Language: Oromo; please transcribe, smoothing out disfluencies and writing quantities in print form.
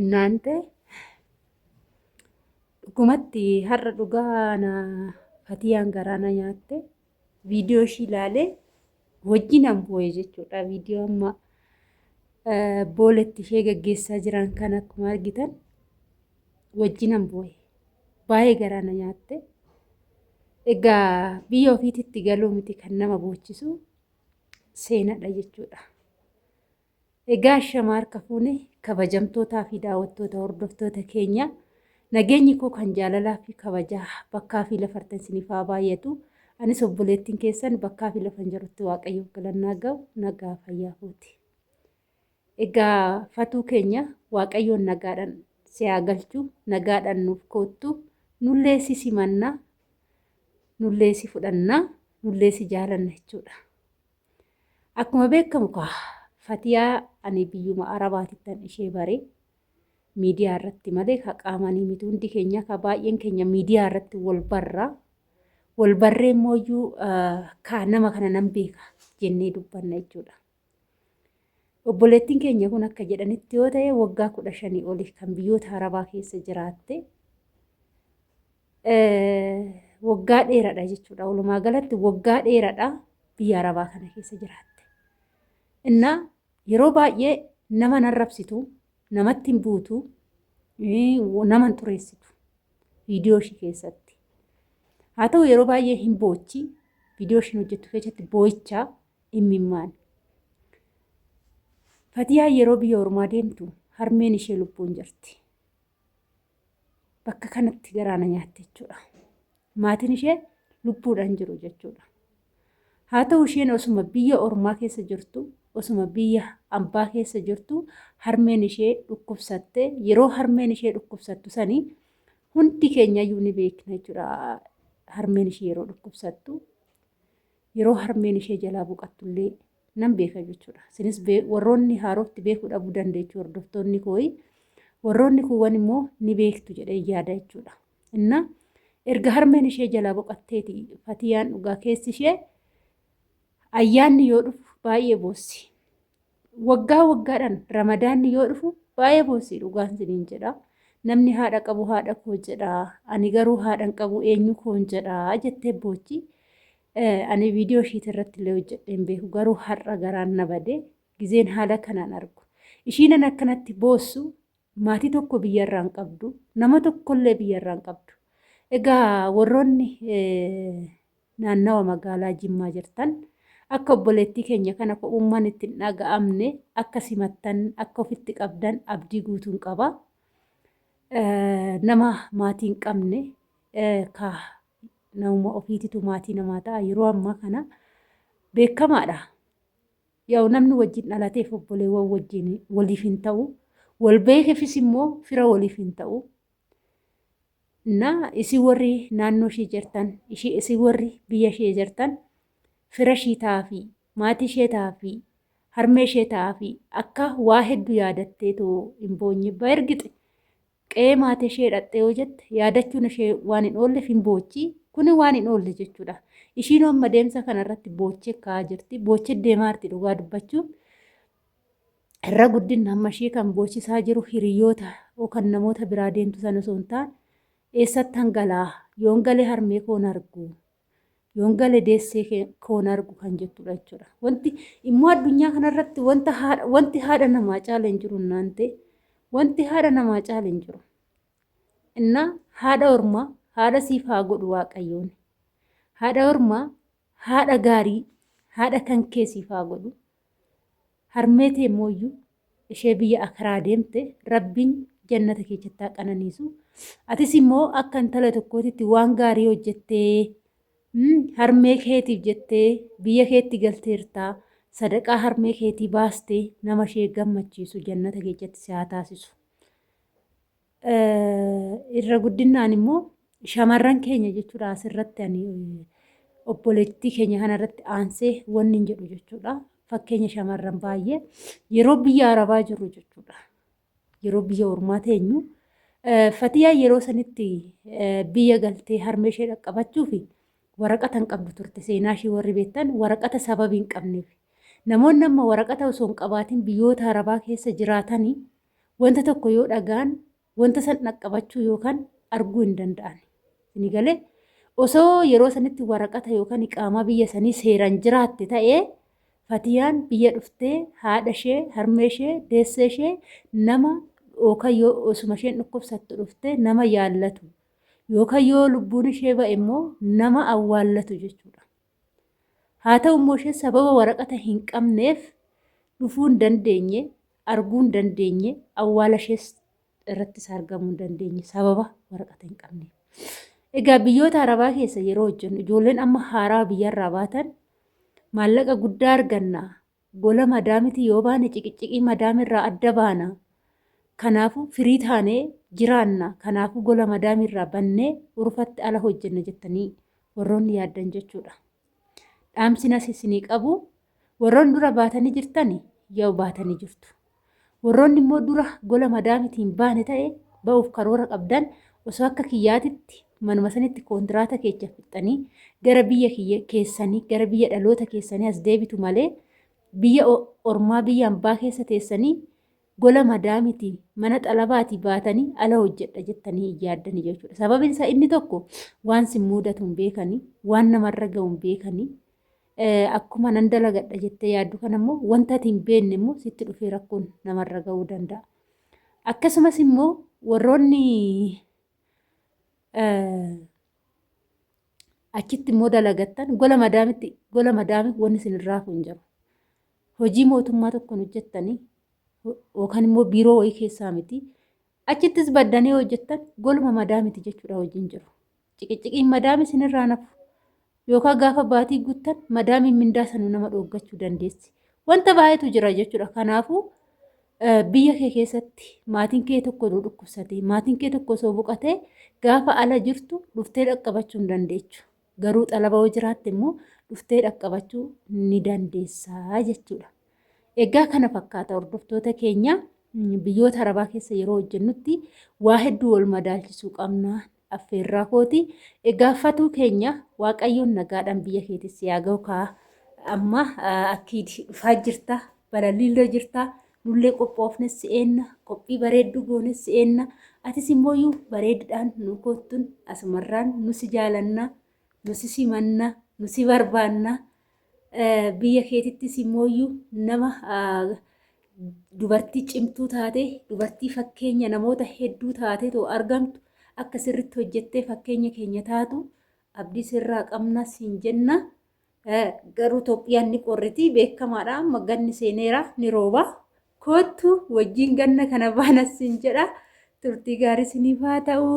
Inaante dhugumatti har'a dhugaa na Fatiyaan garaana nyaatte viidiyoo ishii ilaalee wajjin an bu'e jechuudha. Viidiyoo amma booletti ishee gaggeessaa jiran kan akkuma argitan wajjin an bu'e. Baay'ee garaana nyaatte. Egaa biyya ofiititti galuu miti kan nama boochisu seenadha jechuudha. Egaa shama harka fuune kabajamtootaa fi daawwattoota hordoftoota keenya nageenyi koo kan jaalalaa fi kabajaa bakkaa fi lafartan isiniif haa baay'atu. Anis obboleettiin keessan bakkaa fi lafan jirutti waaqayyoof galannaa ga'u nagaa fayyaa kooti. Egaa fatuu keenya waaqayyoon nagaadhaan si haa galchu, nagaadhaan nuuf koottu, nullee si simannaa, nullee si fudhannaa, nullee si jaalanna jechuudha. Akkuma beekamu Fatiyaa ani biyyuma Arabaatittan ishee baree miidiyaa irratti malee ka qaamanii miti hundi keenya ka baay'een keenya miidiyaa irratti wal barraa. Wal barree immoo ka nama kana nan beeka jennee dubbanna jechuudha. Obboleettiin keenya kun akka jedhanitti yoo ta'e waggaa 15 oli kan biyyoota Arabaa keessa jiraatte waggaa dheeraadha jechuudha. Walumaa galatti waggaa dheeraadha biyya Arabaa kana keessa jiraatte. Innaa yeroo baay'ee nama narrabsitu, namatti hin buutu, nama hin xureessitu viidiyoo ishii keessatti. Haa ta'u yeroo baay'ee hin boochi viidiyoo ishiin hojjettu keessatti boo'ichaa imimmaan. Fatiyaan yeroo biyya ormaa deemtu harmeen ishee lubbuun jirti. Bakka kanatti garaana nyaatte jechuudha. Maatiin ishee lubbuudhaan jiru jechuudha. Haa ta'u isheen osuma biyya ormaa keessa jirtu, osuma biyya ambaa keessa jirtu harmeen ishee dhukkubsatte. Yeroo harmeen ishee dhukkubsattu sanii hundi keenyayyuu ni beekna jechuudha. Harmeen ishee yeroo dhukkubsattu, yeroo harmeen ishee jalaa boqattullee nan beeka jechuudha. Isinis warroonni haarootti beekuu dhabuu dandeechu hordoftoonni kooyi. Warroonni kuuwwan immoo ni beektu jedhee yaada jechuudha. Inna erga harmeen ishee jalaa boqatteeti Fatiyaan dhugaa keessi ishee ayyaanni yoo dhufu baay'ee boossi. Waggaa waggaadhaan ramadaanni yoo dhufu baay'ee boossi dhugaan isiniin jedha. Namni haadha qabu haadha koo jedha. Ani garuu haadhan qabu eenyu koon jedha jettee boochi. Ani viidiyoo ishiit irratti illee hojjedheen beeku garuu har'a garaan na bade gizeen haala kanaan argu. Ishiinan akkanatti boossu maatii tokko biyyarraa hin qabdu, nama tokkollee biyyarraa hin qabdu. Egaa warroonni naannawa magaalaa Jimmaa jirtan akka obboleettii keenya kana ko'ummaan itti hin dhaga'amne akka simattan akka ofitti qabdan abdii guutuun qaba. Nama maatii hin qabne ka nama ofiititu maatii namaa ta'a yeroo ammaa kana beekamaadha. Yaa namni wajjin dhalateef obboleewwan wajjin waliif hin ta'u, wal beekefis immoo fira waliif hin ta'u. Na isi warri naannoo ishee jirtan, isi warri biyya ishee jirtan fira ishee ta'aa fi maatii ishee ta'aa fi harmee ishee ta'aa fi akka waa hedduu yaadattee too hin boonye ergite qe'ee maatii ishee dhattee yoo jette yaadachuun ishee waan hin oolleef hin boochi. Kuni waan hin oolle jechuudha. Ishiin amma deemsa kanarratti boochee ka'aa jirti. Boochee deemaa jirti dhugaa dubbachuun. Irra guddinni amma ishee kan boochisaa jiru hiriyoota yookaan namoota biraa deemtu sana osoo hin taane eessatti hangalaa yoon galee harmee koon argu yoon galee deessee koon argu kan jettudha jechuudha. Wanti immoo addunyaa kanarratti wanti haadha namaa caala hin jiru naante wanti haadha namaa caala hin jiru. Innaa haadha ormaa haadha siif haa godhu waaqayyoon. Haadha ormaa haadha gaarii haadha kan kee siif haa godhu. Harmee tee mooyyuu ishee biyya akaraa deemte rabbiin jannata keessatti haa qananiisu. Atis immoo akka intala tokkootitti waan gaarii hojjettee harmee keetiif jettee biyya keetti galteertaa sadaqaa harmee keetii baastee nama ishee gammachiisu jannata keessatti si haa taasisu. Irra guddinaan immoo shamarran keenya jechuudha asirratti ani obboleettii keenya kanarratti aansee wanni hin jedhu jechuudha. Fakkeenya shamarran baay'ee yeroo biyya Arabaa jirru jechuudha. Yeroo biyya ormaa teenyu Fatiyaan yeroo sanitti biyya galtee harmee ishee dhaqqabachuu fi waraqata hin qabdu turte. Seenaa ishee warri beektan waraqata sababii hin qabneef. Namoonni amma waraqata osoo hin qabaatiin biyyoota Arabaa keessa jiraatanii wanta tokko yoo dhagaan wanta san dhaqqabachuu yookaan arguu hin danda'an. Ni galee osoo yeroo sanitti waraqata yookaan iqaamaa biyya sanii seeraan jiraatte ta'ee Fatiyaan biyya dhuftee haadha ishee, harmee ishee, deessee ishee nama yookaan yoo osuma isheen dhukkubsattu dhuftee nama yaallatu yookaan yoo lubbuun ishee ba'e immoo nama awwaallatu jechuudha. Haa ta'u immoo isheen sababa waraqata hin qabneef dhufuu hin dandeenye, arguu hin dandeenye, awwaala ishees irrattis argamuu hin dandeenye sababa waraqata hin qabneef. Egaa biyyoota Arabaa keessa yeroo hojjennu ijoolleen amma haaraa biyyarraa baatan maallaqa guddaa arganna. Gola madaamiti yoo baane ciqiccii madaamirraa adda baana. Kanaafuu firii taanee jiraanna. Kanaafuu gola madaamirraa bannee urfatti ala hojjenna jettanii warroonni yaaddan jechuudha. Dhaamsinas isinii qabu. Warroonni dura baatanii jirtani yoo baatanii jirtu. Warroonni immoo dura gola madaamitiin baane ta'e ba'uuf karoora qabdan osoo akka kiyyaatitti manuma sanitti kontiraata keessa fixanii gara biyya keessanii gara biyya dhaloota keessanii as deebitu malee biyya ormaa biyya hambaa keessa teessanii gola madaamiti mana xalabaati baatanii ala hojjedha jettanii yaaddanii jechuudha. Sababni isaa inni tokko waan sin mudatu hin beekanii, waan namarra ga'u hin beekanii, akkuma nan dalagadha jettee yaaddu kanammoo wanta ati hin beekne immoo sitti dhufee rakkoon namarra ga'uu danda'a. Akkasumas immoo warroonni achitti immoo dalagattan gola madaami wanni isinirraa kun jiru. Hojii mootummaa tokkoon hojjettanii yookaan immoo biiroo wayii keessaa miti. Achittis baddanii hojjettan goluma madaamiti jechuudha hojiin jiru. Ciqiciqiin madaami isinirraa nafu yookaan gaafa baatii guuttan madaamiin mindaa sanuu nama dhooggachuu dandeessi. Wanta baay'eetu jira jechuudha. Kanaafuu biyya kee keessatti maatiin kee tokko dhukkubsatee maatiin kee tokko osoo boqotee gaafa ala jirtu dhuftee dhaqqabachuu hin dandeechu. Garuu xalaba yoo jiraatte immoo dhuftee dhaqqabachuu ni dandeessaa jechuudha. Egaa kana fakkaata hordoftoota keenya biyyoota Arabaa keessa yeroo hojjennutti waa hedduu wal madaalchisuu qabna. Affeerraa kooti. Egaa fatuu keenya Waaqayyoon nagaadhaan biyya keetis yaa ga'u kaa amma akkiidii dhufaa jirta balaliirra jirta. Nullee qophoofnes si'eenna qophii bareedduu goones si'eenna atis immoo bareedidhaan nu koottuun asumarraan nusi jaalanna nusi simanna nusi barbaanna biyya keetittis immoo nama dubartii cimtuu taate dubartii fakkeenya namoota hedduu taate too argamtu akka sirritti hojjettee fakkeenya keenya taatu abdii sirraa qabna siin jenna. Garuu Itoophiyaan ni qorriti beekamaadha amma ganni seeneera ni rooba. Kootu wajjin ganna kana baanas siin jedha. Turtii gaarii isiniif haa ta'u.